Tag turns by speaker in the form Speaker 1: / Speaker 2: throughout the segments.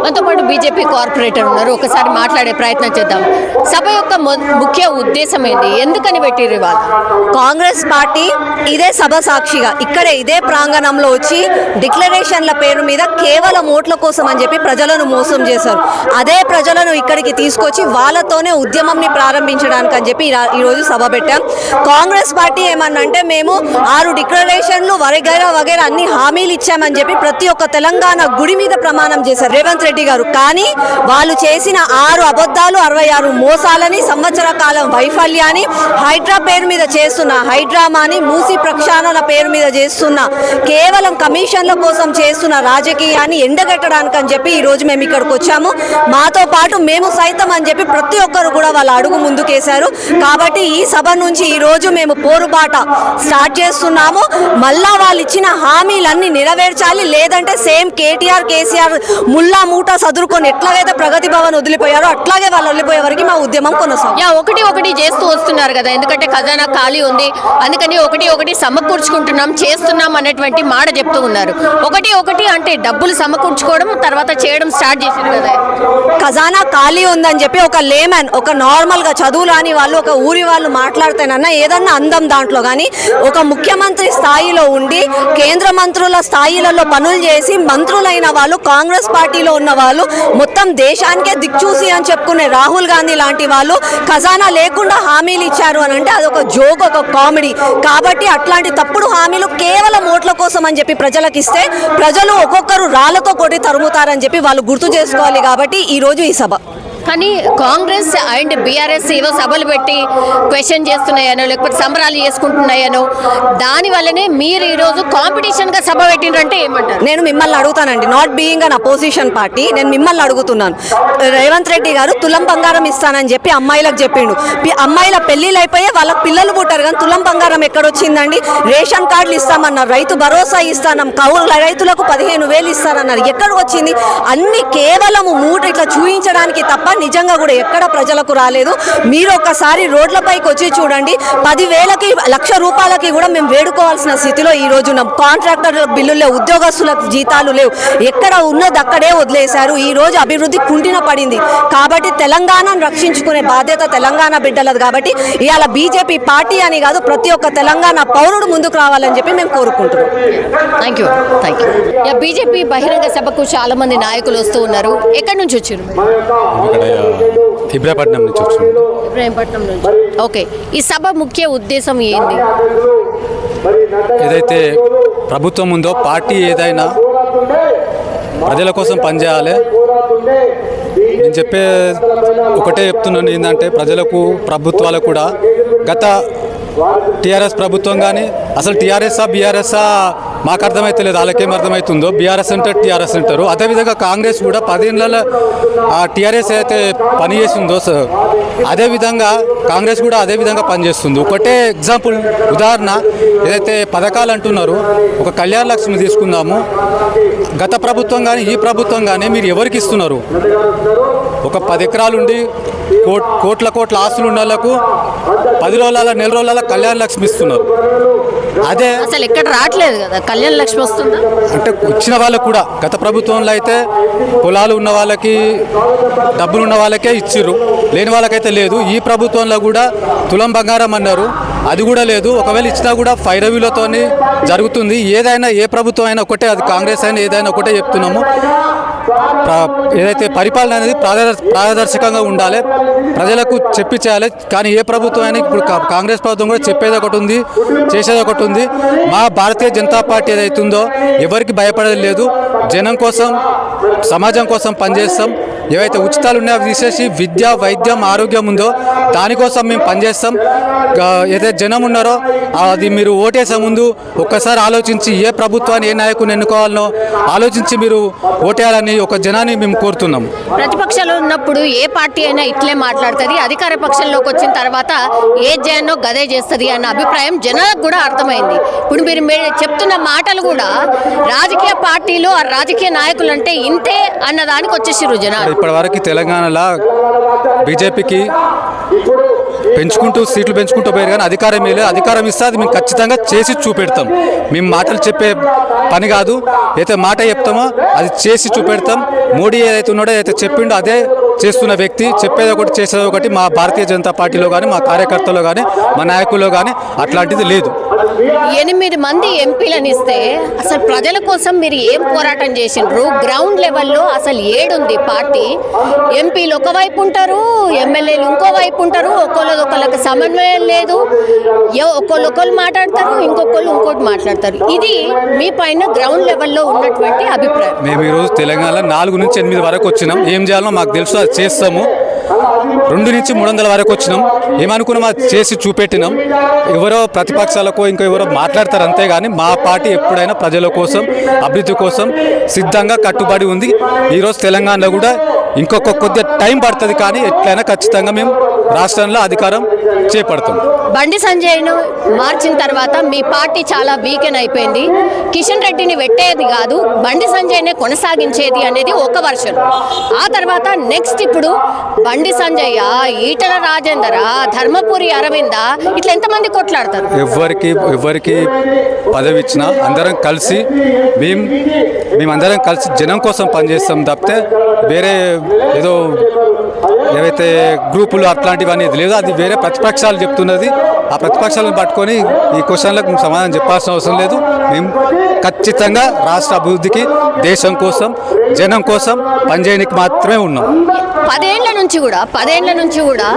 Speaker 1: మనతో పాటు BJP corporator ఉన్నారు. ఒకసారి మాట్లాడే ప్రయత్నం చేద్దాం. సభ యొక్క ముఖ్య ఉద్దేశం ఏంటి, ఎందుకని పెట్టిరు ఇవాళ?
Speaker 2: కాంగ్రెస్ పార్టీ ఇదే సభ సాక్షిగా ఇదే ప్రాంగణంలో వచ్చి డిక్లరేషన్ల పేరు మీద కేవలం ఓట్ల కోసం అని చెప్పి ప్రజలను మోసం చేశారు. అదే ప్రజలను ఇక్కడికి తీసుకొచ్చి వాళ్ళతోనే ఉద్యమంని ప్రారంభించడానికి అని చెప్పి ఈరోజు సభ పెట్టాం. కాంగ్రెస్ పార్టీ ఏమన్నంటే మేము 6 డిక్లరేషన్లు వగైరా అన్ని హామీలు ఇచ్చామని చెప్పి ప్రతి ఒక్క తెలంగాణ గుడి మీద ప్రమాణం చేశారు రేవంత్ రెడ్డి గారు. కానీ వాళ్ళు చేసిన 6 అబద్ధాలు 66 మోసాలని, సంవత్సర కాలం వైఫల్యాన్ని, హైడ్రా పేరు మీద చేస్తున్న హైడ్రామాని, మూసి ప్రక్షాళన పేరు మీద చేస్తున్న కేవలం కమిషన్ల కోసం చేస్తున్న రాజకీయాన్ని ఎండగట్టడానికి అని చెప్పి ఈరోజు మేము ఇక్కడికి వచ్చాము. మాతో పాటు మేము సైతం అని చెప్పి ప్రతి ఒక్కరు కూడా వాళ్ళ అడుగు ముందుకేశారు. కాబట్టి ఈ సభ నుంచి ఈరోజు మేము పోరుబాట స్టార్ట్ చేస్తున్నాము. మళ్ళా వాళ్ళు ఇచ్చిన హామీలన్నీ నెరవేర్చాలి, లేదంటే సేమ్ కేటీఆర్ కేసీఆర్ ముల్లా మూట సదురుకొని ఎట్లాగైతే ప్రగతి భవన్ వదిలిపోయారో అట్లాగే వాళ్ళు వదిలిపోయే వరకు మా ఉద్యమం కొనసాగుతుంది.
Speaker 1: ఒకటి చేస్తూ వస్తున్నారు కదా, ఎందుకంటే ఖజానా ఖాళీ ఉంది, అందుకని ఒకటి సమకూర్చుకుంటున్నాం చేస్తున్నాం అనేటువంటి మాట చెప్తూ ఉన్నారు. ఒకటి అంటే డబ్బులు సమకూర్చుకోవడం తర్వాత చేయడం స్టార్ట్ చేశారు కదా.
Speaker 2: ఖజానా ఖాళీ ఉందని చెప్పి ఒక లేమన్, ఒక నార్మల్ గా చదువు రాని వాళ్ళు, ఒక ఊరి వాళ్ళు మాట్లాడితేనన్నా ఏదన్నా అందం దాంట్లో. కానీ ఒక ముఖ్యమంత్రి స్థాయిలో ఉండి కేంద్ర మంత్రుల స్థాయిలలో పనులు చేసి మంత్రులైన వాళ్ళు, కాంగ్రెస్ పార్టీలో ఉన్న వాళ్ళు, మొత్తం దేశానికే దిక్చూసి అని చెప్పుకునే రాహుల్ గాంధీ లాంటి వాళ్ళు ఖజానా లేకుండా హామీలు ఇచ్చారు అని అంటే అదొక జోక్, ఒక కామెడీ. కాబట్టి అట్లాంటి తప్పుడు హామీలు కేవలం ఓట్ల కోసం అని చెప్పి ప్రజలకు ఇస్తే ప్రజలు ఒక్కొక్కరు రాళ్లతో కొట్టి తరుముతారని చెప్పి వాళ్ళు గుర్తు చేసుకోవాలి. కాబట్టి ఈరోజు ఈ సభ.
Speaker 1: కానీ కాంగ్రెస్ అండ్ బీఆర్ఎస్ ఏదో సభలు పెట్టి క్వశ్చన్ చేస్తున్నాయనో లేకపోతే సంబరాలు చేసుకుంటున్నాయనో దానివల్లనే మీరు ఈరోజు కాంపిటీషన్గా సభ పెట్టిండ్రంటే ఏమంటారు?
Speaker 2: నేను మిమ్మల్ని అడుగుతానండి, not being an opposition party, నేను మిమ్మల్ని అడుగుతున్నాను. రేవంత్ రెడ్డి గారు తులం బంగారం ఇస్తానని చెప్పి అమ్మాయిలకు చెప్పిండు. అమ్మాయిల పెళ్లిళ్ళు అయిపోయి వాళ్ళకి పిల్లలు పుట్టారు, కానీ తులం బంగారం ఎక్కడొచ్చిందండి? రేషన్ కార్డులు ఇస్తామన్నారు, రైతు భరోసా ఇస్తానం, కౌలు రైతులకు 15,000 ఇస్తారన్నారు, ఎక్కడ వచ్చింది? అన్ని కేవలం మూట ఇట్లా చూపించడానికి తప్ప నిజంగా కూడా ఎక్కడ ప్రజలకు రాలేదు. మీరు ఒక్కసారి రోడ్లపైకి వచ్చి చూడండి, 10,000కి 1,00,000 రూపాయలకి కూడా మేము వేడుకోవాల్సిన స్థితిలో ఈ రోజు ఉన్నాం. కాంట్రాక్టర్ బిల్లులే, ఉద్యోగస్తులకు జీతాలు లేవు, ఎక్కడ ఉన్నది అక్కడే వదిలేశారు. ఈ రోజు అభివృద్ధి కుంటిన పడింది. కాబట్టి తెలంగాణను రక్షించుకునే బాధ్యత తెలంగాణ బిడ్డలది. కాబట్టి ఇవాళ బీజేపీ పార్టీ అని కాదు, ప్రతి ఒక్క తెలంగాణ పౌరుడు ముందుకు రావాలని చెప్పి మేము కోరుకుంటున్నాం.
Speaker 1: Thank you. బీజేపీ బహిరంగ సభకు చాలా మంది నాయకులు వస్తూ ఉన్నారు. ఎక్కడి నుంచి వచ్చారు?
Speaker 3: ఇబ్రాహీంపట్నం నుంచి వచ్చాము.
Speaker 1: ఇబ్రాహీంపట్నం నుంచి. ఓకే, ఈ సభ ముఖ్య ఉద్దేశం ఏంటి?
Speaker 3: ఏదైతే ప్రభుత్వం ఉందో పార్టీ ఏదైనా ప్రజల కోసం పనిచేయాలి. నేను ఒకటే చెప్తున్నాను, ఏంటంటే ప్రజలకు, ప్రభుత్వాలకు కూడా గత టీఆర్ఎస్ ప్రభుత్వం కానీ అసలు టీఆర్ఎస్ఆ బీఆర్ఎస్ఆ మాకు అర్థమైతే లేదు, వాళ్ళకేం అర్థమవుతుందో. బీఆర్ఎస్ అంటారు, టీఆర్ఎస్ అంటారు. అదేవిధంగా కాంగ్రెస్ కూడా 10 ఏళ్ళ టీఆర్ఎస్ అయితే పనిచేస్తుందో అదేవిధంగా కాంగ్రెస్ కూడా అదేవిధంగా పనిచేస్తుంది. ఒకటే ఎగ్జాంపుల్, ఉదాహరణ, ఏదైతే పథకాలు అంటున్నారు, ఒక కళ్యాణ లక్ష్మి తీసుకుందాము. గత ప్రభుత్వం కానీ ఈ ప్రభుత్వం కానీ మీరు ఎవరికి ఇస్తున్నారు? ఒక 10 ఎకరాలు ఉండి కోట్ల ఆస్తులు ఉన్న వాళ్ళకు 10 రోజుల నెల రోజుల కళ్యాణ లక్ష్మి ఇస్తున్నారు. అదే
Speaker 1: అసలు ఎక్కడ రావట్లేదు కదా కళ్యాణ లక్ష్మి వస్తుందా
Speaker 3: అంటే ఇచ్చిన వాళ్ళకు కూడా. గత ప్రభుత్వంలో అయితే పొలాలు ఉన్న వాళ్ళకి, డబ్బులు ఉన్న వాళ్ళకే ఇచ్చిర్రు, లేని వాళ్ళకైతే లేదు. ఈ ప్రభుత్వంలో కూడా తులం బంగారం అన్నారు, అది కూడా లేదు. ఒకవేళ ఇచ్చినా కూడా ఫైరవీలతో జరుగుతుంది. ఏదైనా ఏ ప్రభుత్వం అయినా ఒకటే, అది కాంగ్రెస్ అయినా ఏదైనా ఒకటే చెప్తున్నాము. ఏదైతే పరిపాలన అనేది పారదర్శకంగా ఉండాలి, ప్రజలకు చెప్పి చేయాలి. కానీ ఏ ప్రభుత్వం అయినా, ఇప్పుడు కాంగ్రెస్ ప్రభుత్వం కూడా చెప్పేది ఒకటి ఉంది, చేసేది ఒకటి ఉంది. మా భారతీయ జనతా పార్టీ ఏదైతుందో ఎవరికి భయపడేది లేదు. జనం కోసం, సమాజం కోసం పనిచేస్తాం. ఏవైతే ఉచితాలు ఉన్నాయో అవి తీసేసి విద్య, వైద్యం, ఆరోగ్యం ఉందో దానికోసం మేము పనిచేస్తాం. ఏదైతే జనం ఉన్నారో అది మీరు ఓటేసే ముందు ఒక్కసారి ఆలోచించి ఏ ప్రభుత్వాన్ని, ఏ నాయకుని ఎన్నుకోవాలనో ఆలోచించి మీరు ఓటేయాలని ఒక జనాన్ని మేము కోరుతున్నాం.
Speaker 1: ప్రతిపక్షంలో ఉన్నప్పుడు ఏ పార్టీ అయినా ఇట్లే మాట్లాడుతుంది, అధికార పక్షంలోకి వచ్చిన తర్వాత ఏ జనో గదే చేస్తుంది అన్న అభిప్రాయం జనాలకు కూడా అర్థమైంది. ఇప్పుడు మీరు చెప్తున్న మాటలు కూడా రాజకీయ పార్టీలు, ఆ రాజకీయ నాయకులు అంటే ఇంతే అన్నదానికి వచ్చేసారు జనాలు.
Speaker 3: ఇప్పటివరకు తెలంగాణలో బీజేపీకి సీట్లు పెంచుకుంటూ పోయారు, కానీ అధికారం లేదు. అధికారం ఇస్తే అది మేము ఖచ్చితంగా చేసి చూపెడతాం. మేము మాటలు చెప్పే పని కాదు. అయితే మాట చెప్తామో అది చేసి చూపెడతాం. మోడీ ఏదైతే ఉన్నాడో ఏదైతే చెప్పిండో అదే చేస్తున్న వ్యక్తి. చెప్పేది ఒకటి చేసేది ఒకటి. మా భారతీయ జనతా పార్టీలో కానీ మా కార్యకర్తల్లో కానీ మా నాయకుల్లో కానీ అట్లాంటిది లేదు.
Speaker 1: 8 మంది ఎంపీలను ఇస్తే అసలు ప్రజల కోసం మీరు ఏం పోరాటం చేసిండ్రు? గ్రౌండ్ లెవెల్లో అసలు ఏడుంది పార్టీ? ఎంపీలు ఒకవైపు ఉంటారు, ఎమ్మెల్యేలు ఇంకోవైపు ఉంటారు. ఒకళ్ళకి సమన్వయం లేదు. ఒకళ్ళు మాట్లాడతారు, ఇంకోటి మాట్లాడతారు. ఇది మీ పైన గ్రౌండ్ లెవెల్లో ఉన్నటువంటి అభిప్రాయం.
Speaker 3: మేము ఈరోజు తెలంగాణ 4 నుంచి 8 వరకు వచ్చినాం. ఏం చేయాలో మాకు తెలుసు, అది చేస్తాము. 2 నుంచి 300 వరకు వచ్చినాం. ఏమనుకున్నాం అది చేసి చూపెట్టినాం. ఎవరో ప్రతిపక్షాలకు ఇంకో ఎవరో మాట్లాడతారు అంతేగాని మా పార్టీ ఎప్పుడైనా ప్రజల కోసం అభివృద్ధి కోసం సిద్ధంగా కట్టుబడి ఉంది. ఈరోజు తెలంగాణలో కూడా ఇంకొక కొద్దిగా టైం పడుతుంది కానీ ఎట్లయినా ఖచ్చితంగా మేము రాష్ట్రంలో అధికారం చేపడతాం.
Speaker 1: బండి సంజయ్ను మార్చిన తర్వాత మీ పార్టీ చాలా వీకెన్ అయిపోయింది. కిషన్ రెడ్డిని పెట్టేది కాదు, బండి సంజయ్నే కొనసాగించేది అనేది ఒక వర్షన్. ఆ తర్వాత నెక్స్ట్ ఇప్పుడు బండి సంజయ్య, ఈటల రాజేందర్, ధర్మపురి అరవింద ఇట్లా ఎంతమంది కొట్లాడతారు?
Speaker 3: ఎవరికి పదవి ఇచ్చినా అందరం కలిసి మేమందరం కలిసి జనం కోసం పనిచేస్తాం తప్పితే వేరే ఏదో ఏవైతే గ్రూపులు అట్లాంటివన్నీ లేదు. అది వేరే ప్రతిపక్షాలు చెప్తున్నది. ఆ ప్రతిపక్షాలను పట్టుకొని ఈ క్వశ్చన్లకు సమాధానం చెప్పాల్సిన అవసరం లేదు. మేము ఖచ్చితంగా రాష్ట్ర అభివృద్ధికి, దేశం కోసం, జనం కోసం పనిచేయడానికి మాత్రమే ఉన్నాం.
Speaker 1: 10 ఏళ్ల నుంచి కూడా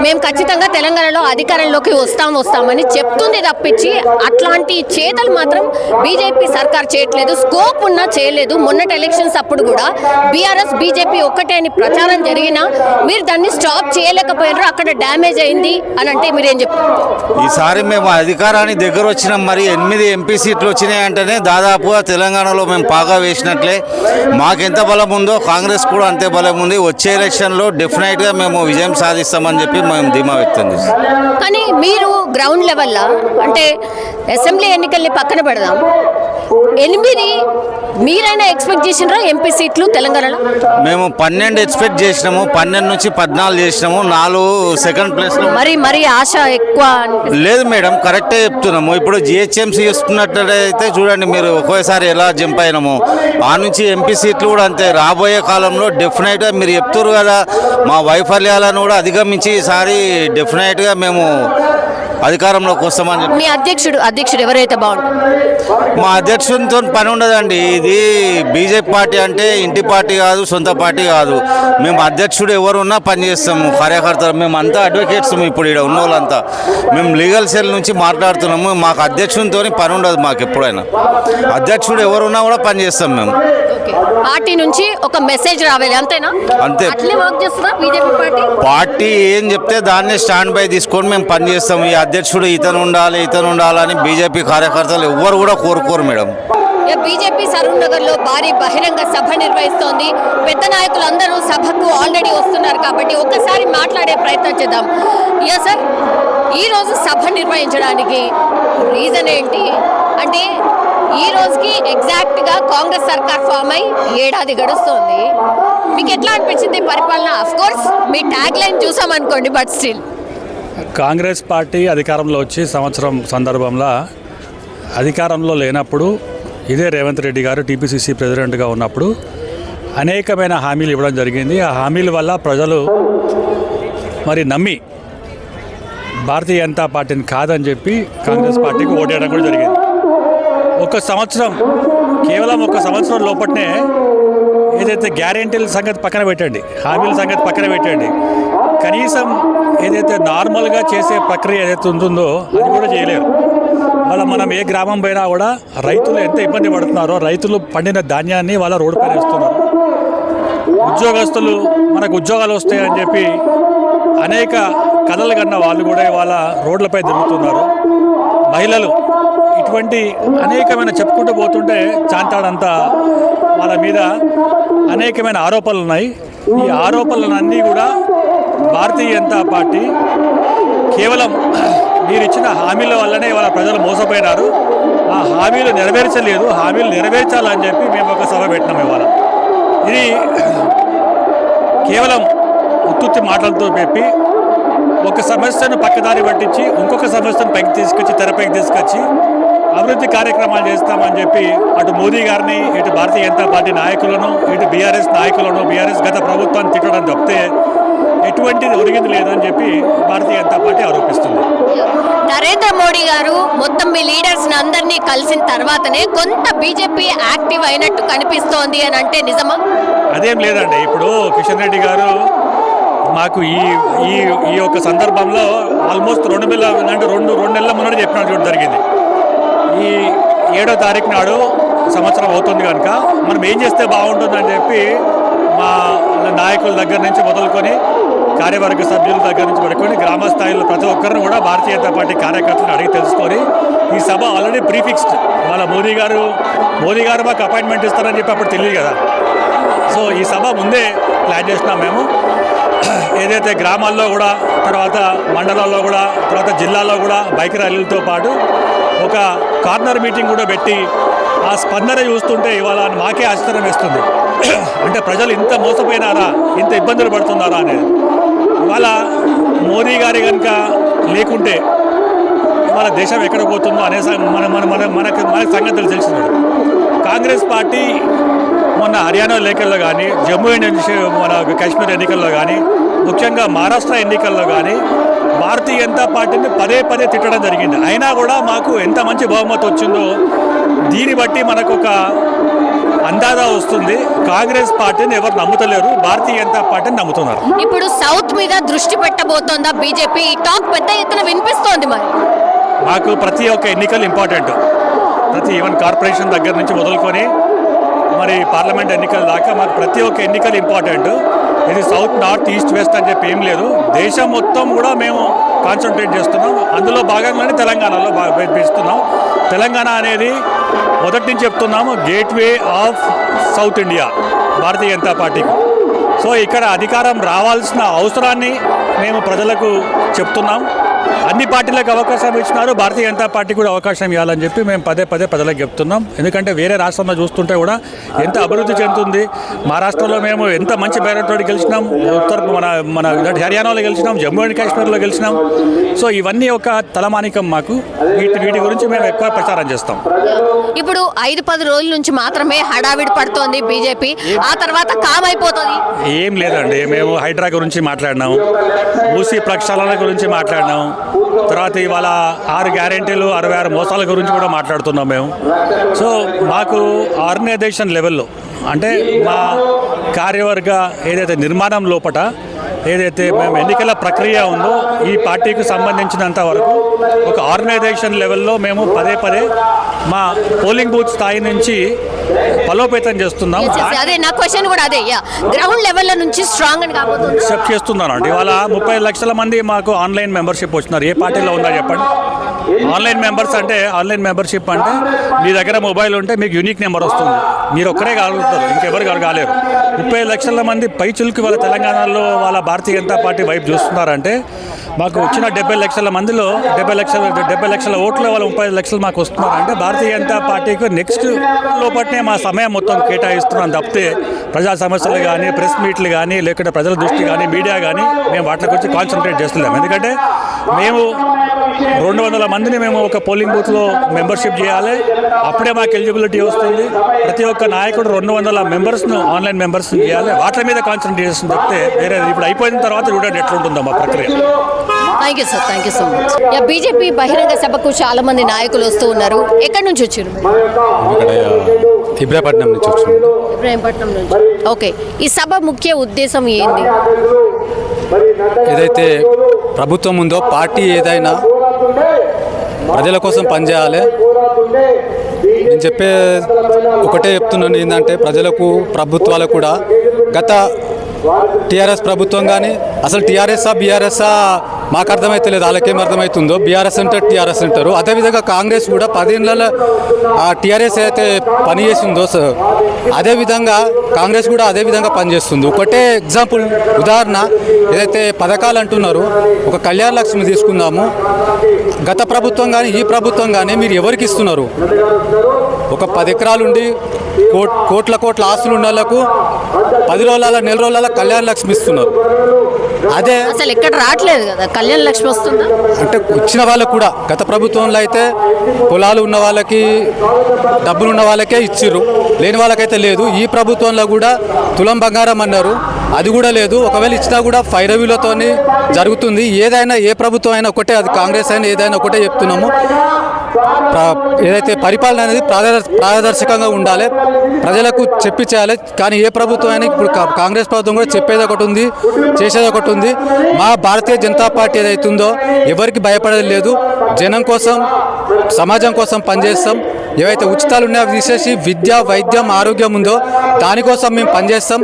Speaker 1: మేము ఖచ్చితంగా తెలంగాణలో అధికారంలోకి వస్తామని చెప్తుంది తప్పించి అట్లాంటి చేతలు మాత్రం బీజేపీ సర్కార్ చేయట్లేదు. స్కోప్ ఉన్నా చేయలేదు. మొన్నటి ఎలక్షన్స్ అప్పుడు కూడా బీఆర్ఎస్ బీజేపీ ఒక్కటే అని ప్రచారం జరిగినా మీరు దాన్ని స్టాప్ చేయలేకపోయారు. అక్కడ డ్యామేజ్ అయింది అని అంటే మీరేం చెప్తారు?
Speaker 4: ఈసారి మేము అధికారానికి దగ్గర వచ్చినాం. మరి 8 ఎంపీ సీట్లు వచ్చినాయి అంటేనే దాదాపుగా తెలంగాణలో మేము పాగా వేసినట్లే. మాకెంత బలం ఉందో కాంగ్రెస్ కూడా అంతే బలం ఉంది. వచ్చే ఎలక్షన్లో డెఫినెట్గా మేము విజయం సాధిస్తామని చెప్పి మేము ధీమా వ్యక్తం చేస్తాం.
Speaker 1: కానీ మీరు గ్రౌండ్ లెవెల్లో అంటే అసెంబ్లీ ఎన్నికల్ని పక్కన పెడదాం, 8 మీరైనా ఎక్స్పెక్ట్ చేసినారా ఎంపీ సీట్లు తెలంగాణలో?
Speaker 4: మేము 12 ఎక్స్పెక్ట్ చేసినాము. 12 నుంచి 14 చేసినాము. 4 సెకండ్ ప్లేస్లో.
Speaker 1: మరి ఆశ ఎక్కువ
Speaker 4: లేదు మేడం, కరెక్టే చెప్తున్నాము. ఇప్పుడు జిహెచ్ఎంసీ చూసుకున్నట్లయితే చూడండి మీరు ఒకేసారి ఎలా జంప్ అయినాము. ఆ నుంచి ఎంపీ సీట్లు కూడా అంతే. రాబోయే కాలంలో డెఫినెట్గా మీరు చెప్తున్నారు కదా, మా వైఫల్యాలను కూడా అధిగమించి ఈసారి డెఫినెట్గా మేము అధికారంలోకి వస్తామని.
Speaker 1: మీ అధ్యక్షుడు ఎవరైతే బాగుంటుంది?
Speaker 4: మా అధ్యక్షునితో పని ఉండదండి. ఇది బీజేపీ పార్టీ అంటే ఇంటి పార్టీ కాదు, సొంత పార్టీ కాదు. మేము అధ్యక్షుడు ఎవరున్నా పని చేస్తాము. కార్యకర్తలు మేము అంతా అడ్వకేట్స్. ఇప్పుడు ఇక్కడ ఉన్న వాళ్ళంతా మేము లీగల్ సెల్ నుంచి మాట్లాడుతున్నాము. మాకు అధ్యక్షునితో పని ఉండదు. మాకు ఎప్పుడైనా అధ్యక్షుడు ఎవరున్నా కూడా పని చేస్తాం మేము.
Speaker 1: పార్టీ నుంచి ఒక మెసేజ్ రావాలి అంతేనా?
Speaker 4: అంతే.
Speaker 1: అట్లే వర్క్ చేస్తుందా బీజేపీ
Speaker 4: పార్టీ ఏం చెప్తే దాన్ని స్టాండ్ బై తీసుకొని మేము పని చేస్తాము. ఈ అధ్యక్షుడు ఇతను ఉండాలని బీజేపీ కార్యకర్తలు ఎవ్వరు కూడా కోరుకోరు మేడం.
Speaker 1: బీజేపీ సరూర్ నగర్ లో భారీ బహిరంగ సభ నిర్వహిస్తోంది. పెద్ద నాయకులు అందరూ సభకు ఆల్రెడీ వస్తున్నారు కాబట్టి ఒక్కసారి మాట్లాడే ప్రయత్నం చేద్దాం. సార్, ఈ రోజు సభ నిర్వహించడానికి రీజన్ ఏంటి? అంటే ఈ రోజుకి ఎగ్జాక్ట్ గా కాంగ్రెస్ సర్కార్ ఫామ్ అయి 7 ఏడాది గడుస్తోంది. మీకు ఎట్లా అనిపించింది పరిపాలన? ఆఫ్ కోర్స్ మీ ట్యాగ్ లైన్ చూసామనుకోండి, బట్ స్టిల్
Speaker 5: కాంగ్రెస్ పార్టీ అధికారంలో వచ్చి సంవత్సరం సందర్భంలో అధికారంలో లేనప్పుడు ఇదే రేవంత్ రెడ్డి గారు టీపీసీసీ ప్రెసిడెంట్గా ఉన్నప్పుడు అనేకమైన హామీలు ఇవ్వడం జరిగింది. ఆ హామీల వల్ల ప్రజలు మరి నమ్మి భారతీయ జనతా పార్టీని కాదని చెప్పి కాంగ్రెస్ పార్టీకి ఓటేయడం కూడా జరిగింది. కేవలం ఒక సంవత్సరం లోపట్నే ఏదైతే గ్యారెంటీల సంగతి పక్కన పెట్టండి, హామీల సంగతి పక్కన పెట్టండి, కనీసం ఏదైతే నార్మల్గా చేసే ప్రక్రియ ఏదైతే ఉంటుందో అది కూడా చేయలేరు. మనం ఏ గ్రామం పోయినా కూడా రైతులు ఎంత ఇబ్బంది పడుతున్నారో, రైతులు పండిన ధాన్యాన్ని వాళ్ళ రోడ్డు పైన వేస్తున్నారు. ఉద్యోగస్తులు మనకు ఉద్యోగాలు వస్తాయని చెప్పి అనేక కథలు కన్న వాళ్ళు కూడా ఇవాళ రోడ్లపై తిరుగుతున్నారు. మహిళలు ఇటువంటి అనేకమైన చెప్పుకుంటూ పోతుంటే చాంతాడంతా వాళ్ళ మీద అనేకమైన ఆరోపణలు ఉన్నాయి. ఈ ఆరోపణలన్నీ కూడా భారతీయ జనతా పార్టీ కేవలం మీరు ఇచ్చిన హామీల వల్లనే ఇవాళ ప్రజలు మోసపోయినారు. ఆ హామీలు నెరవేర్చలేదు. హామీలు నెరవేర్చాలని చెప్పి మేము ఒక సభ పెట్టినాం. ఇవాళ ఇది కేవలం ఉత్తుత్తి మాటలతో చెప్పి ఒక సమస్యను పక్కదారి పట్టించి ఇంకొక సమస్యను తెరపైకి తీసుకొచ్చి అభివృద్ధి కార్యక్రమాలు చేస్తామని చెప్పి అటు మోదీ గారిని, ఇటు భారతీయ జనతా పార్టీ నాయకులను, ఇటు బీఆర్ఎస్ నాయకులను, బీఆర్ఎస్ గత ప్రభుత్వాన్ని తిట్టడం తప్పితే ఎటువంటిది ఒరిగింది లేదని చెప్పి భారతీయ జనతా పార్టీ ఆరోపిస్తుంది.
Speaker 1: నరేంద్ర మోడీ గారు మొత్తం మీ లీడర్స్ అందరినీ కలిసిన తర్వాతనే కొంత బీజేపీ యాక్టివ్ అయినట్టు కనిపిస్తోంది అని అంటే నిజమా?
Speaker 5: అదేం లేదండి. ఇప్పుడు కిషన్ రెడ్డి గారు మాకు ఈ యొక్క సందర్భంలో ఆల్మోస్ట్ 2 నెలల ముందు చెప్పినట్టు జరిగింది. ఈ 7వ తారీఖు నాడు సంవత్సరం అవుతుంది కనుక మనం ఏం చేస్తే బాగుంటుందని చెప్పి మా నాయకుల దగ్గర నుంచి మొదలుకొని కార్యవర్గ సభ్యుల దగ్గర నుంచి పడుకొని గ్రామ స్థాయిలో ప్రతి ఒక్కరిని కూడా భారతీయ జనతా పార్టీ కార్యకర్తలను అడిగి తెలుసుకొని ఈ సభ ఆల్రెడీ ప్రీఫిక్స్డ్. వాళ్ళ మోదీ గారు మాకు అపాయింట్మెంట్ ఇస్తారని చెప్పి అప్పుడు తెలియదు కదా. సో ఈ సభ ముందే ప్లాన్ చేసినాం మేము. ఏదైతే గ్రామాల్లో కూడా, తర్వాత మండలాల్లో కూడా, తర్వాత జిల్లాల్లో కూడా బైక్ ర్యాలీలతో పాటు ఒక కార్నర్ మీటింగ్ కూడా పెట్టి ఆ స్పందన చూస్తుంటే ఇవాళ మాకే ఆశ్చర్యం వేస్తుంది. అంటే ప్రజలు ఇంత మోసపోయినారా, ఇంత ఇబ్బందులు పడుతున్నారా అనేది. ఇవాళ మోదీ గారి కనుక లేకుంటే ఇవాళ దేశం ఎక్కడ పోతుందో అనే మనకు సంగతులు తెలిసింది. కాంగ్రెస్ పార్టీ మొన్న హర్యానా ఎన్నికల్లో కానీ, జమ్మూ అండ్ మన కాశ్మీర్ ఎన్నికల్లో కానీ, ముఖ్యంగా మహారాష్ట్ర ఎన్నికల్లో కానీ భారతీయ జనతా పార్టీని పదే తిట్టడం జరిగింది. అయినా కూడా మాకు ఎంత మంచి బహుమతి వచ్చిందో దీన్ని బట్టి మనకు ఒక అందాజా వస్తుంది. కాంగ్రెస్ పార్టీని ఎవరు నమ్ముతలేరు, భారతీయ జనతా పార్టీని నమ్ముతున్నారు.
Speaker 1: ఇప్పుడు సౌత్ మీద దృష్టి పెట్టబోతోందా బీజేపీ? ఈ టాక్ పెద్ద ఎత్తున వినిపిస్తోంది. మరి
Speaker 5: మాకు ప్రతి ఒక్క ఎన్నికలు ఇంపార్టెంట్. ఈవెన్ కార్పొరేషన్ దగ్గర నుంచి మొదలుకొని మరి పార్లమెంట్ ఎన్నికల దాకా మాకు ప్రతి ఒక్క ఎన్నికలు ఇంపార్టెంట్. ఇది సౌత్, నార్త్, ఈస్ట్, వెస్ట్ అని చెప్పి ఏం లేదు. దేశం మొత్తం కూడా మేము కాన్సన్ట్రేట్ చేస్తున్నాం. అందులో భాగంగానే తెలంగాణలో పెంచుతున్నాం. తెలంగాణ అనేది మొదటి నుంచి చెప్తున్నాము gateway of south India Bharatiya Janata పార్టీకి. సో ఇక్కడ అధికారం రావాల్సిన అవసరాన్ని మేము ప్రజలకు చెప్తున్నాం. అన్ని పార్టీలకు అవకాశం ఇచ్చినారు, భారతీయ జనతా పార్టీ కూడా అవకాశం ఇవ్వాలని చెప్పి మేము పదే ప్రజలకు చెప్తున్నాం. ఎందుకంటే వేరే రాష్ట్రంలో చూస్తుంటే కూడా ఎంత అభివృద్ధి చెందుతుంది. మహారాష్ట్రలో మేము ఎంత మంచి బేరతో గెలిచినాం, మన హర్యానాలో గెలిచినాం, జమ్మూ అండ్ కాశ్మీర్లో గెలిచినాం. సో ఇవన్నీ ఒక తలమానికం మాకు. వీటి గురించి మేము ఎక్కువ ప్రచారం చేస్తాం.
Speaker 1: ఇప్పుడు 5-10 రోజుల నుంచి మాత్రమే హడావిడి పడుతోంది బీజేపీ, ఆ తర్వాత కామ్ అయిపోతుంది.
Speaker 5: ఏం లేదండి. మేము హైడ్రా గురించి మాట్లాడినాం, మూసీ ప్రక్షాళన గురించి మాట్లాడినాం, తర్వాత ఇవాళ 6 గ్యారెంటీలు 66 మోసాల గురించి కూడా మాట్లాడుతున్నాం మేము. సో మాకు ఆర్గనైజేషన్ లెవెల్లో అంటే మా కార్యవర్గ ఏదైతే నిర్మాణం లోపట ఏదైతే మేము ఎన్నికల ప్రక్రియ ఉందో ఈ పార్టీకి సంబంధించినంత వరకు ఒక ఆర్గనైజేషన్ లెవెల్లో మేము పదే మా పోలింగ్ బూత్ స్థాయి నుంచి బలోపేతం చేస్తున్నాం.
Speaker 1: అదే నా క్వశ్చన్ కూడా అదే. గ్రౌండ్ లెవెల్ నుంచి స్ట్రాంగ్ అని కాబోతుంది
Speaker 5: చేస్తున్నాను అండి. ఇవాళ 30 లక్షల మంది మాకు ఆన్లైన్ మెంబర్షిప్ వచ్చినారు. ఏ పార్టీలో ఉందా చెప్పండి. ఆన్లైన్ మెంబర్షిప్ అంటే మీ దగ్గర మొబైల్ ఉంటే మీకు యూనిక్ నెంబర్ వస్తుంది. మీరు ఒక్కరే కాగలుగుతారు, ఇంకెవరు కాలేరు. 30 లక్షల మంది పైచులకి వాళ్ళ తెలంగాణలో వాళ్ళ భారతీయ జనతా పార్టీ వైపు చూస్తున్నారంటే మాకు వచ్చిన 70 లక్షల మందిలో 70 లక్షల ఓట్లు వాళ్ళ 30 లక్షలు మాకు వస్తున్నారంటే భారతీయ జనతా పార్టీకి నెక్స్ట్ లోపట్నే మా సమయం మొత్తం కేటాయిస్తున్నాం తప్పితే ప్రజా సమస్యలు కానీ, ప్రెస్ మీట్లు కానీ, లేకుంటే ప్రజల దృష్టి కానీ, మీడియా కానీ మేము వాటి గురించి కాన్సన్ట్రేట్ చేస్తున్నాం. ఎందుకంటే మేము 200 మందిని మేము ఒక పోలింగ్ బూత్లో మెంబర్షిప్ చేయాలి, అప్పుడే మాకు ఎలిజిబిలిటీ వస్తుంది. ప్రతి ఒక్క నాయకుడు 200 మెంబర్స్ను ఆన్లైన్ మెంబర్స్ని చేయాలి, వాటి మీద కాన్సన్ట్రేషన్ చెప్తే వేరే ఇప్పుడు అయిపోయిన తర్వాత చూడండి ఎట్లుంటుందో మా ప్రక్రియ.
Speaker 1: Thank you so much. BJP బహిరంగ సభకు చాలా మంది నాయకులు వస్తూ ఉన్నారు. ఎక్కడి నుంచి వచ్చారు?
Speaker 3: ఇబ్రాహీంపట్నం నుంచి వచ్చారు.
Speaker 1: ఇబ్రాహీంపట్నం నుంచి. ఓకే, ఈ సభ ముఖ్య ఉద్దేశం ఏంది?
Speaker 3: ఏదైతే ప్రభుత్వం ఉందో పార్టీ ఏదైనా ప్రజల కోసం పనిచేయాలి. నేను ఒకటే చెప్తున్నాను ఏంటంటే ప్రజలకు, ప్రభుత్వాలకు కూడా గత టీఆర్ఎస్ ప్రభుత్వం కానీ అసలు టీఆర్ఎస్ఆ బీఆర్ఎస్ఆ మాకు అర్థమైతే లేదు. వాళ్ళకేం అర్థమవుతుందో బీఆర్ఎస్ అంటారు, టీఆర్ఎస్ అంటారు. అదేవిధంగా కాంగ్రెస్ కూడా 10 ఏళ్ళ టీఆర్ఎస్ అయితే పని చేసిందో అదేవిధంగా కాంగ్రెస్ కూడా అదేవిధంగా పనిచేస్తుంది. ఒకటే ఎగ్జాంపుల్, ఉదాహరణ ఏదైతే పథకాలు అంటున్నారో ఒక కళ్యాణ లక్ష్మి తీసుకుందాము. గత ప్రభుత్వం కానీ ఈ ప్రభుత్వం కానీ మీరు ఎవరికి ఇస్తున్నారు? ఒక 10 ఎకరాలుండి కోట్ల ఆస్తులు ఉన్న వాళ్ళకు 10 రోజుల నెల రోజుల కళ్యాణ లక్ష్మి ఇస్తున్నారు. అదే
Speaker 1: అసలు ఎక్కడ రావట్లేదు కదా, కళ్యాణ లక్ష్మి వస్తుందా?
Speaker 3: అంటే ఇచ్చిన వాళ్ళకు కూడా గత ప్రభుత్వంలో అయితే పొలాలు ఉన్న వాళ్ళకి డబ్బులు ఉన్న వాళ్ళకే ఇచ్చిర్రు, లేని వాళ్ళకైతే లేదు. ఈ ప్రభుత్వంలో కూడా తులం బంగారం అన్నారు, అది కూడా లేదు. ఒకవేళ ఇచ్చినా కూడా ఫైరవీలతో జరుగుతుంది. ఏదైనా ఏ ప్రభుత్వం అయినా ఒకటే, అది కాంగ్రెస్ అయినా ఏదైనా ఒకటే చెప్తున్నాము. ఏదైతే పరిపాలన అనేది పారదర్శకంగా ఉండాలి, ప్రజలకు చెప్పి చేయాలి. కానీ ఏ ప్రభుత్వం అయినా ఇప్పుడు కాంగ్రెస్ ప్రభుత్వం కూడా చెప్పేది ఒకటి ఉంది, చేసేది ఒకటి ఉంది. మా భారతీయ జనతా పార్టీ ఏదైతుందో ఎవరికి భయపడేది లేదు. జనం కోసం, సమాజం కోసం పనిచేస్తాం. ఏవైతే ఉచితాలు ఉన్నాయో అవి తీసేసి విద్య, వైద్యం, ఆరోగ్యం ఉందో దానికోసం మేము పనిచేస్తాం.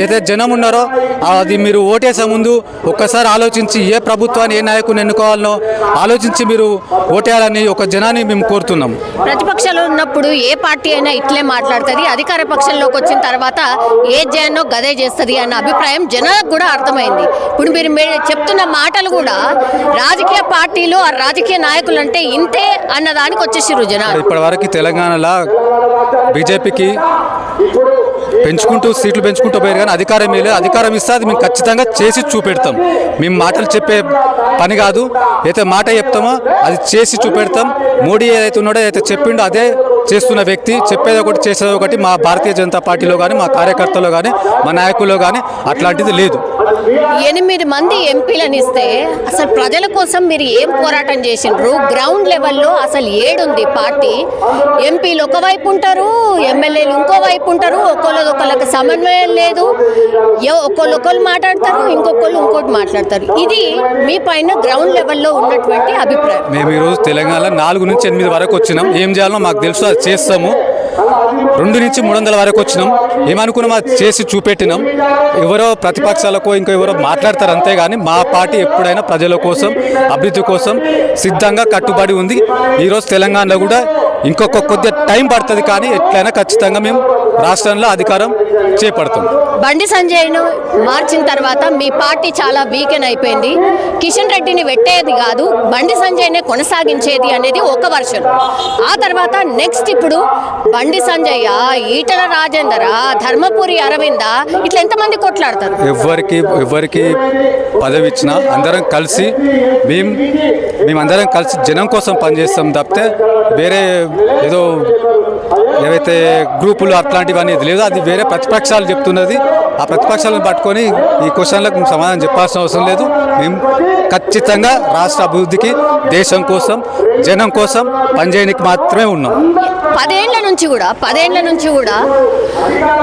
Speaker 3: ఏదైతే జనం ఉన్నారో అది మీరు ఓటేసే ముందు ఒక్కసారి ఆలోచించి ఏ ప్రభుత్వాన్ని, ఏ నాయకుని ఎన్నుకోవాలనో ఆలోచించి మీరు ఓటేయాలని ఒక జనాన్ని మేము కోరుతున్నాం.
Speaker 1: ప్రతిపక్షంలో ఉన్నప్పుడు ఏ పార్టీ అయినా ఇట్లే మాట్లాడుతుంది, అధికార పక్షంలోకి వచ్చిన తర్వాత ఏ జయాన్నో గదే చేస్తుంది అన్న అభిప్రాయం జనాలకు కూడా అర్థమైంది. ఇప్పుడు మీరు చెప్తున్న మాటలు కూడా రాజకీయ పార్టీలు, ఆ రాజకీయ నాయకులు అంటే ఇంతే అన్న దానికి వచ్చేసిరు జనాలు.
Speaker 3: ఇప్పటివరకు తెలంగాణలో బీజేపీకి సీట్లు పెంచుకుంటూ పోయారు, కానీ అధికారం లేదు. అధికారం ఇస్తే అది మేము ఖచ్చితంగా చేసి చూపెడతాం. మేము మాటలు చెప్పే పని కాదు, అయితే మాట చెప్తామో అది చేసి చూపెడతాం. మోడీ ఏదైతే ఉన్నాడో, ఏదైతే చెప్పిండో అదే చేస్తున్న వ్యక్తి. చెప్పేది ఒకటి, చేసేది ఒకటి. మా భారతీయ జనతా పార్టీలో కానీ, మా కార్యకర్తల్లో కానీ, మా నాయకుల్లో కానీ అట్లాంటిది లేదు.
Speaker 1: 8 మంది ఎంపీలను ఇస్తే అసలు ప్రజల కోసం మీరు ఏం పోరాటం చేసిండ్రు? గ్రౌండ్ లెవెల్లో అసలు ఏడుంది పార్టీ? ఎంపీలు ఒకవైపు ఉంటారు, ఎమ్మెల్యేలు ఇంకోవైపు ఉంటారు, ఒకళ్ళకి సమన్వయం లేదు. ఒకళ్ళు మాట్లాడతారు, ఇంకొకళ్ళు ఇంకోటి మాట్లాడతారు. ఇది మీ పైన గ్రౌండ్ లెవెల్లో ఉన్నటువంటి అభిప్రాయం.
Speaker 3: మేము ఈరోజు తెలంగాణలో 4 నుంచి 8 వరకు వచ్చినాం. ఏం చేయాలో మాకు తెలుసు, అది చేస్తాము. 2 నుంచి 300 వరకు వచ్చినాం. ఏమనుకున్నాం అది చేసి చూపెట్టినాం. ఎవరో ప్రతిపక్షాలకు ఇంకా ఎవరో మాట్లాడతారు, అంతేగాని మా పార్టీ ఎప్పుడైనా ప్రజల కోసం, అభివృద్ధి కోసం సిద్ధంగా కట్టుబడి ఉంది. ఈరోజు తెలంగాణలో కూడా ఇంకొక కొద్దిగా టైం పడుతుంది, కానీ ఎట్లయినా ఖచ్చితంగా మేము రాష్ట్రంలో అధికారం చేపడతాం.
Speaker 1: బండి సంజయ్ను మార్చిన తర్వాత మీ పార్టీ చాలా వీకెన్ అయిపోయింది. కిషన్ రెడ్డిని పెట్టేది కాదు, బండి సంజయ్నే కొనసాగించేది అనేది ఒక వర్షన్. ఆ తర్వాత నెక్స్ట్ ఇప్పుడు బండి సంజయ్, ఈటల రాజేందర్, ధర్మపురి అరవింద, ఇట్లా ఎంతమంది కొట్లాడతారు?
Speaker 3: ఎవరికి పదవి ఇచ్చినా అందరం కలిసి మేమందరం కలిసి జనం కోసం పనిచేస్తాం తప్పితే వేరే ఏదో ఏవైతే గ్రూపులు అట్లాంటివన్నీ లేదు. అది వేరే ప్రతిపక్షాలు చెప్తున్నది. ఆ ప్రతిపక్షాలను పట్టుకొని ఈ క్వశ్చన్లకు సమాధానం చెప్పాల్సిన అవసరం లేదు. మేము ఖచ్చితంగా రాష్ట్ర అభివృద్ధికి, దేశం కోసం, జనం కోసం పనిచేయడానికి మాత్రమే ఉన్నాం.
Speaker 1: 10 ఏళ్ల నుంచి కూడా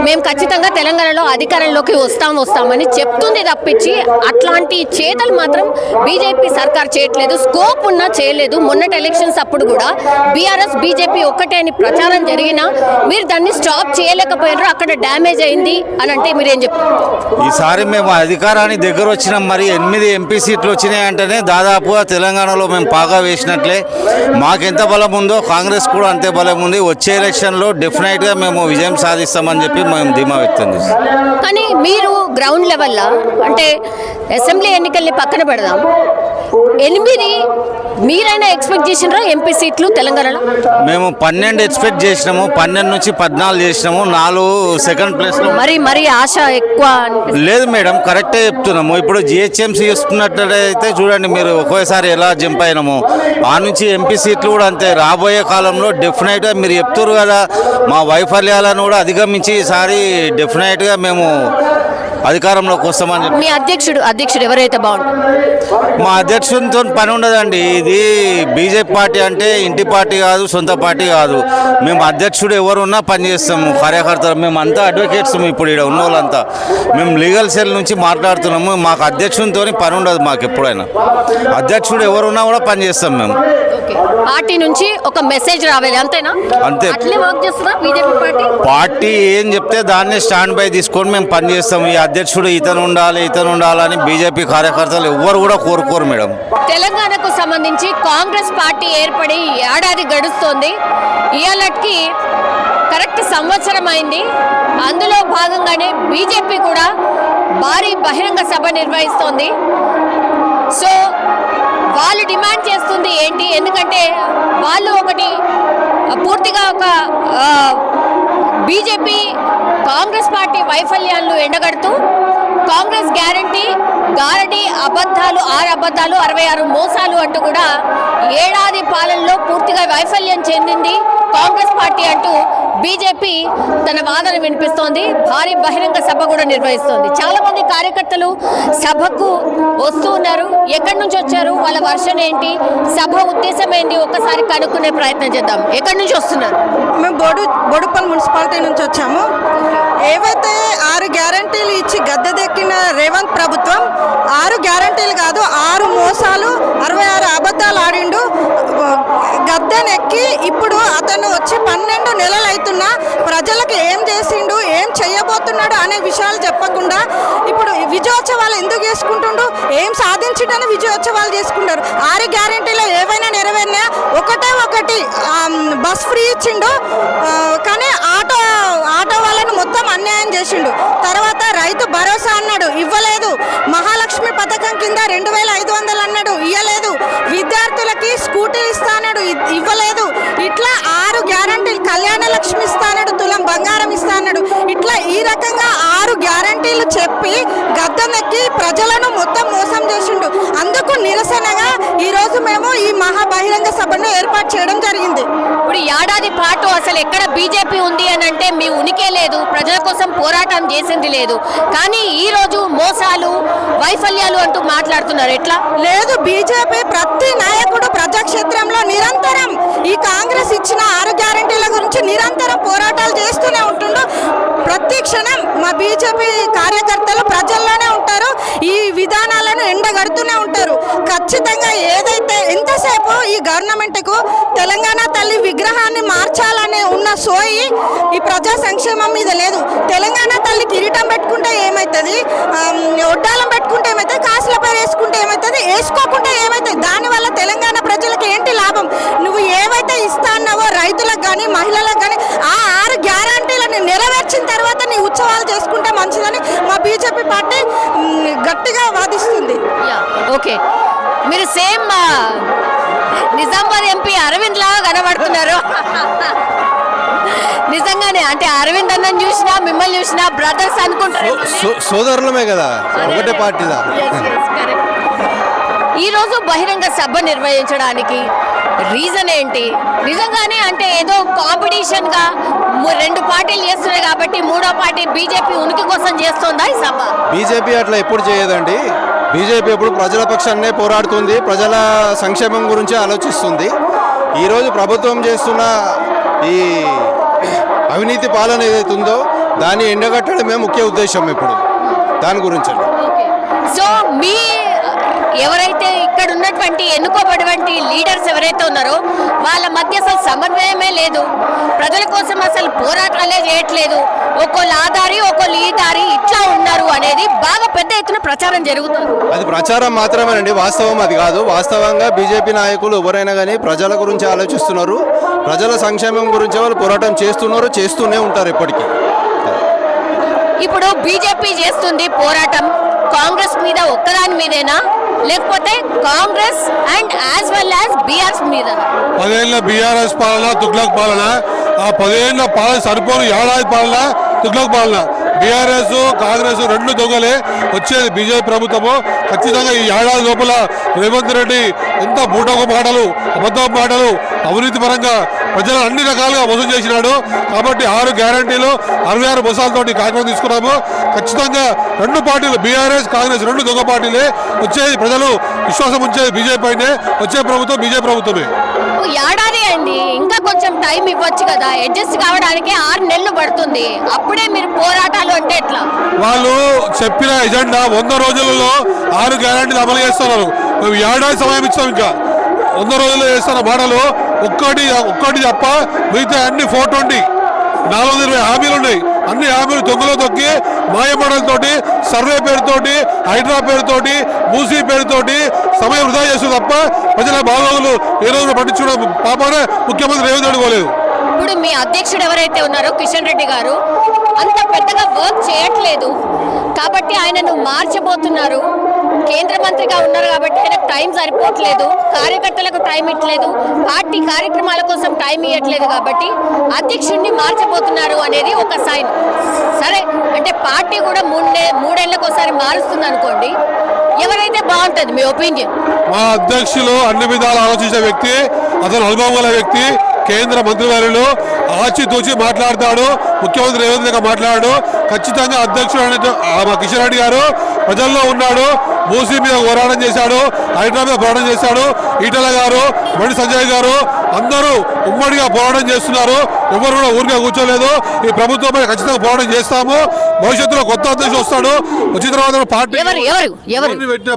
Speaker 1: మేము ఖచ్చితంగా తెలంగాణలో అధికారంలోకి వస్తామని చెప్తుంది తప్పించి అట్లాంటి చేతలు మాత్రం బీజేపీ సర్కార్ చేయట్లేదు. స్కోప్ ఉన్నా చేయలేదు. మొన్నటి ఎలక్షన్స్ అప్పుడు కూడా బీఆర్ఎస్, బీజేపీ ఒక్కటే అని ప్రచారం జరిగినా మీరు దాన్ని స్టాప్ చేయలేకపోయారు. అక్కడ డ్యామేజ్ అయింది అని అంటే మీరేం చెప్తారు?
Speaker 4: ఈసారి మేము అధికారానికి దగ్గర వచ్చినాం. మరి 8 ఎంపీ సీట్లు వచ్చినాయి అంటేనే దాదాపుగా తెలంగాణలో మేము పాగా వేసినట్లే. మాకెంత బలం ఉందో కాంగ్రెస్ కూడా అంతే బలం ఉంది. వచ్చే ఎలక్షన్లో డెఫినెట్గా మేము విజయం సాధిస్తామని చెప్పి మేము ధీమా వ్యక్తం చేస్తాం.
Speaker 1: కానీ మీరు గ్రౌండ్ లెవెల్లో అంటే అసెంబ్లీ ఎన్నికల్ని పక్కన పెడదాం, 8 మీరైనా ఎక్స్పెక్ట్ చేసినారా ఎంపీ సీట్లు తెలంగాణలో?
Speaker 4: మేము 12 ఎక్స్పెక్ట్ చేసినాము. 12 నుంచి 14 చేసినాము. 4 సెకండ్ ప్లేస్లో.
Speaker 1: మరి ఆశ ఎక్కువ
Speaker 4: లేదు మేడం, కరెక్టే చెప్తున్నాము. ఇప్పుడు జిహెచ్ఎంసీ చూసుకున్నట్లయితే చూడండి మీరు, ఒకేసారి ఎలా జంప్ అయినాము. ఆ నుంచి ఎంపీ సీట్లు కూడా అంతే. రాబోయే కాలంలో డెఫినెట్గా మీరు చెప్తున్నారు కదా, మా వైఫల్యాలను కూడా అధిగమించి ఈసారి డెఫినెట్గా మేము అధికారంలోకి వస్తామని.
Speaker 1: మీ అధ్యక్షుడు ఎవరైతే బాగుంటుంది?
Speaker 4: మా అధ్యక్షునితో పని ఉండదండి. ఇది బీజేపీ పార్టీ అంటే ఇంటి పార్టీ కాదు, సొంత పార్టీ కాదు. మేము అధ్యక్షుడు ఎవరున్నా పని చేస్తాము, కార్యకర్తలు మేము అంతా అడ్వకేట్స్. ఇప్పుడు ఇక్కడ ఉన్న వాళ్ళంతా మేము లీగల్ సెల్ నుంచి మాట్లాడుతున్నాము. మాకు అధ్యక్షునితో పని ఉండదు. మాకు ఎప్పుడైనా అధ్యక్షుడు ఎవరున్నా కూడా పని చేస్తాం మేము.
Speaker 1: పార్టీ నుంచి ఒక మెసేజ్ రావాలి, అంతేనా?
Speaker 4: అంతే.
Speaker 1: అట్లే వర్క్ చేస్తుందా బీజేపీ
Speaker 4: పార్టీ ఏం చెప్తే దాన్ని స్టాండ్ బై తీసుకొని మేము పని చేస్తాము. ఈ అధ్యక్షుడు ఇతను ఉండాలని బీజేపీ కార్యకర్తలు ఎవ్వరు కూడా కోరుకోరు మేడం.
Speaker 1: తెలంగాణకు సంబంధించి కాంగ్రెస్ పార్టీ ఏర్పడి ఏడాది గడుస్తోంది. ఇయాలకి కరెక్ట్ సంవత్సరం అయింది. అందులో భాగంగానే బీజేపీ కూడా భారీ బహిరంగ సభ నిర్వహిస్తోంది. సో వాళ్ళు డిమాండ్ చేస్తుంది ఏంటి? ఎందుకంటే వాళ్ళు ఒకటి పూర్తిగా ఒక బీజేపీ కాంగ్రెస్ పార్టీ వైఫల్యాలను ఎండగడుతూ కాంగ్రెస్ గ్యారంటీ గారడి అబద్ధాలు 6 అబద్ధాలు 66 మోసాలు అంటూ కూడా ఏడాది పాలనలో పూర్తిగా వైఫల్యం చెందింది కాంగ్రెస్ పార్టీ అంటూ బీజేపీ తన వాదన వినిపిస్తోంది. భారీ బహిరంగ సభ కూడా నిర్వహిస్తోంది. చాలా మంది కార్యకర్తలు సభకు వస్తూ ఉన్నారు. ఎక్కడి నుంచి వచ్చారు, వాళ్ళ వర్షన్ ఏంటి, సభ ఉద్దేశం ఏంటి, ఒక్కసారి కనుక్కునే ప్రయత్నం చేద్దాం. ఎక్కడి నుంచి వస్తున్నారు?
Speaker 6: మేము బోడుపల్లి మున్సిపాలిటీ నుంచి వచ్చాము. ఏవైతే 6 గ్యారంటీలు ఇచ్చి గద్దెదెక్కిన రేవంత్ ప్రభుత్వం 6 గ్యారంటీలు కాదు 6 మోసాలు 66 అబద్ధాలు ఆడిండు. గద్దెనెక్కి ఇప్పుడు అతను వచ్చి 12 నెలలు అవుతున్నా ప్రజలకు ఏం చేసిండు, ఏం చెయ్యబోతున్నాడు అనే విషయాలు చెప్పకుండా ఇప్పుడు విజయోత్సవాలు ఎందుకు చేసుకుంటుండు, ఏం సాధించిండని విజయోత్సవాలు చేసుకుంటారు. 6 గ్యారంటీలో ఏవైనా నెరవేరినా ఒకటి బస్ ఫ్రీ ఇచ్చిండు, కానీ ఆటో వాళ్ళను మొత్తం అన్యాయం చేసిండు. తర్వాత రైతు భరోసా అన్నాడు, ఇవ్వలేదు. మహాలక్ష్మి పథకం కింద 2500 అన్నాడు, ఇవ్వలేదు. విద్యార్థులకి స్కూటీలు ఇస్తా అన్నాడు, ఇవ్వలేదు. ఇట్లా 6 గ్యారంటీలు, కళ్యాణ లక్ష్మి ఇస్తా అన్నాడు, తులం బంగారం ఇస్తా అన్నాడు. ఇట్లా ఈ రకంగా 6 గ్యారంటీలు చెప్పి గద్దెనెక్కి ప్రజలను మొత్తం మోసం చేసిండు. అందుకు నిరసనగా ఈరోజు మేము ఈ మహా బహిరంగ సభను ఏర్పాటు చేయడం జరిగింది.
Speaker 1: ఇప్పుడు ఏడాది పాటు అసలు ఎక్కడ బీజేపీ ఉంది అని అంటే మీ ఉనికే లేదు, ప్రజల కోసం పోరాటం చేసింది లేదు. కానీ ఈ రోజు మోసాలు వైఫల్యాలు అంటూ మాట్లాడుతున్నారు. ఎట్లా
Speaker 6: లేదు, బీజేపీ ప్రతి నాయకుడు ప్రజాక్షేత్రంలో నిరంతరం ఈ కాంగ్రెస్ ఇచ్చిన 6 గ్యారంటీల గురించి నిరంతరం పోరాటాలు చేస్తూనే ఉంటుండు. ప్రతి క్షణం మా బీజేపీ కార్యకర్తలు ప్రజల్లోనే ఉంటారు, ఈ విధానాలను ఎండగడుతూనే ఉంటారు. ఖచ్చితంగా ఏదైతే ఎంతసేపు ఈ గవర్నమెంట్కు తెలంగాణ తల్లి విగ్రహాన్ని మార్చాలని ఉన్న సోయి ఈ ప్రజా సంక్షేమం మీద లేదు. తెలంగాణ తల్లి కిరీటం పెట్టుకుంటే ఏమవుతుంది, ఒడ్డాలం పెట్టుకుంటే ఏమవుతుంది, కాసుల పేరు వేసుకుంటే ఏమవుతుంది, వేసుకోకుంటే ఏమవుతుంది? దానివల్ల తెలంగాణ ప్రజలకు ఏంటి లాభం? నువ్వు ఏవైతే ఇస్తా అన్నావో రైతులకు కానీ మహిళలకు కానీ ఆ 6 గ్యారంటీలను నెరవేర్చిన తర్వాత నీ ఉత్సవాలు చేసుకుంటే మంచిదని మా బీజేపీ పార్టీ గట్టిగా వాదిస్తుంది.
Speaker 1: ఓకే, మీరు సేమ్ నిజామాబాద్ ఎంపీ అరవింద్ లాగా కనబడుతున్నారు. నిజంగానే అంటే అరవింద్ అన్నని చూసినా మిమ్మల్ని చూసినా బ్రదర్స్ అనుకుంటారు.
Speaker 7: సోదరులమే కదా, ఒకటే పార్టీదా.
Speaker 1: ఈ రోజు బహిరంగ సభ నిర్వహించడానికి రీజన్ ఏంటి? నిజంగానే అంటే ఏదో కాంపిటీషన్ గా 2 పార్టీలు చేస్తున్నాయి కాబట్టి 3వ పార్టీ బీజేపీ ఉనికి కోసం చేస్తోందా ఈ సభ?
Speaker 7: బీజేపీ అట్లా ఎప్పుడు చేయదండి. బీజేపీ ఎప్పుడు ప్రజల పక్షాన్నే పోరాడుతుంది, ప్రజల సంక్షేమం గురించి ఆలోచిస్తుంది. ఈరోజు ప్రభుత్వం చేస్తున్న ఈ అవినీతి పాలన ఏదైతే ఉందో దాన్ని ఎండగట్టడమే ముఖ్య ఉద్దేశం ఇప్పుడు దాని గురించి.
Speaker 1: సో మీ ఎవరైతే ఇక్కడ ఉన్నటువంటి ఎన్నుకోబడినటువంటి లీడర్స్ ఎవరైతే ఉన్నారో వాళ్ళ మధ్య అసలు సమన్వయమే లేదు, ప్రజల కోసం అసలు పోరాటాలే చేయట్లేదు, ఒక్కోళ్ళు ఆధారి ఒక్కోళ్ళు ఈ దారి ఇట్లా ఉన్నారు అనేది బాగా పెద్ద ఎత్తున ప్రచారం జరుగుతుంది.
Speaker 7: అది ప్రచారం మాత్రమేనండి, వాస్తవం అది కాదు. వాస్తవంగా బీజేపీ నాయకులు ఎవరైనా కానీ ప్రజల గురించి ఆలోచిస్తున్నారు, ప్రజల సంక్షేమం గురించి వాళ్ళు పోరాటం చేస్తున్నారు, చేస్తూనే ఉంటారు ఎప్పటికీ.
Speaker 1: ఇప్పుడు బీజేపీ చేస్తుంది పోరాటం కాంగ్రెస్ మీద ఒక్కదాని మీదేనా, లేకపోతే Congress and as well as BRS మీద?
Speaker 8: 10 ఏళ్ల బీఆర్ఎస్ పాలన, తుగ్లక్ పాలన, ఆ 10 ఏళ్ల పాలన సరిపోను, ఏడాది పాలన తుగ్లక్ పాలన. బీఆర్ఎస్ కాంగ్రెస్ 2 దొంగలే. వచ్చేది బీజేపీ ప్రభుత్వము. ఖచ్చితంగా ఈ ఏడాది లోపల రేవంత్ రెడ్డి ఎంత బూటకు మాటలు, అబద్ధం మాటలు, అవినీతి పరంగా ప్రజలు అన్ని రకాలుగా మోసం చేసినాడు. కాబట్టి 6 గ్యారంటీలు 66 మోసాలతోటి కార్యక్రమం తీసుకున్నాము. ఖచ్చితంగా 2 పార్టీలు బీఆర్ఎస్ కాంగ్రెస్ 2 దొంగ పార్టీలే. వచ్చేది ప్రజలు విశ్వాసం ఉంచేది బీజేపీ అయినే. వచ్చే ప్రభుత్వం బీజేపీ ప్రభుత్వమే.
Speaker 1: ఏడాది అండి, ఇంకా కొంచెం టైం ఇవ్వచ్చు కదా, అడ్జస్ట్ కావడానికి 6 నెలలు పడుతుంది. అప్పుడే మీరు పోరాటాలు అంటే ఎట్లా?
Speaker 8: వాళ్ళు చెప్పిన ఎజెండా 100 రోజులలో 6 గ్యారంటీలు అమలు చేస్తున్నారు. మేము ఏడాది సమయం ఇచ్చాం, ఇంకా 100 రోజుల్లో చేస్తున్న మాటలు ఒక్కటి తప్ప మిగతా అన్ని 420 420 హామీలు ఉన్నాయి. అన్ని హామీలు తొంగలో తొక్కి మాయమాటలతోటి, సర్వే పేరుతోటి, హైడ్రా పేరుతోటి, మూసీ పేరుతోటి సమయం వృధా చేస్తుంది తప్ప ప్రజల బాగోగులు ఏ రోజు పట్టించుకోవడం పాపనే ముఖ్యమంత్రి రేవంత్ రెడ్డి పోలేదు.
Speaker 1: ఇప్పుడు మీ అధ్యక్షుడు ఎవరైతే ఉన్నారో కిషన్ రెడ్డి గారు అంత పెద్దగా వర్క్ చేయట్లేదు కాబట్టి ఆయనను మార్చబోతున్నారు. కేంద్ర మంత్రిగా ఉన్నారు కాబట్టి ఆయనకు టైం సరిపోవట్లేదు, కార్యకర్తలకు టైం ఇవ్వట్లేదు, పార్టీ కార్యక్రమాల కోసం టైం ఇవ్వట్లేదు కాబట్టి అధ్యక్షుడిని మార్చబోతున్నారు అనేది ఒక సైన్. సరే అంటే పార్టీ పార్టీ కూడా మూడేళ్లకు ఒకసారి మారుస్తుంది అనుకోండి, ఎవరైతే బాగుంటుంది మీ ఒపీనియన్?
Speaker 8: మా అధ్యక్షులు అన్ని విధాలు ఆలోచించే వ్యక్తి, అతను అనుభవం గల వ్యక్తి, కేంద్ర మంత్రివర్యులు ఆచితూచి మాట్లాడతాడు, ముఖ్యమంత్రి రేవంత్ రెడ్డి మాట్లాడాడు. ఖచ్చితంగా అధ్యక్షుడు మా కిషన్ రెడ్డి గారు ప్రజల్లో ఉన్నాడు. మూసీ మీద పోరాటం చేశాడు, హైదరాబాద్ మీద పోరాటం చేశాడు. ఈటల గారు, బండి సంజయ్ గారు అందరూ ఉమ్మడిగా పోరాటం చేస్తున్నారు. ఎవరు కూడా ఊరికే కూర్చోలేదు. ఈ ప్రభుత్వంపై ఖచ్చితంగా పోరాటం చేస్తాము. భవిష్యత్తులో కొత్త అధ్యక్షుడు వస్తాడు. వచ్చిన తర్వాత పార్టీ పెట్టిన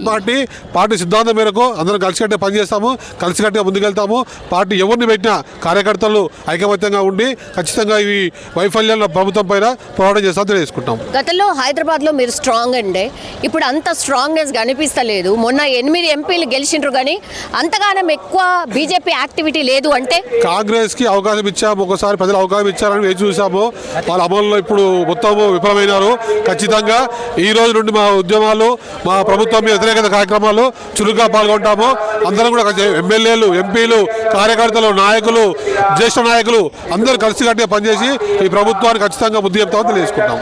Speaker 8: పార్టీ సిద్ధాంతం మేరకు అందరం కలిసికట్టే పనిచేస్తాము, కలిసికట్టుగా ముందుకెళ్తాము. పార్టీ ఎవరిని పెట్టినా కార్యకర్తలు ఐకమత్యంగా ఉండి ఖచ్చితంగా ఈ వైఫల్యాల ప్రభుత్వం పైన పోరాటం చేస్తామని తెలియజేసుకుంటాం.
Speaker 1: గతంలో హైదరాబాద్ లో మీరు స్ట్రాంగ్ అండే, ఇప్పుడు అంత స్ట్రాంగ్నెస్ కనిపిస్తలేదు. మొన్న 8 ఎంపీలు గెలిచిండ్రు కానీ అంతగానం ఎక్కువ బీజేపీ యాక్టివిటీ లేదు. అంటే
Speaker 8: కాంగ్రెస్ కి అవకాశం ఇచ్చాము, ఒకసారి ప్రజలు అవకాశం ఇచ్చారని వేచి చూసాము. వాళ్ళ అమలులో ఇప్పుడు మొత్తం విఫలమైనారు. ఖచ్చితంగా ఈ రోజు నుండి మా ఉద్యమాలు, మా ప్రభుత్వం వ్యతిరేకత కార్యక్రమాలు చురుగ్గా పాల్గొంటాము. అందరం కూడా ఎమ్మెల్యేలు, ఎంపీలు, కార్యకర్తలు, నాయకులు, జ్యేష్ఠ నాయకులు అందరూ కలిసికట్టుగా పనిచేసి ఈ ప్రభుత్వాన్ని ఖచ్చితంగా బుద్ధి చెప్తామని తెలియజేసుకుంటాం.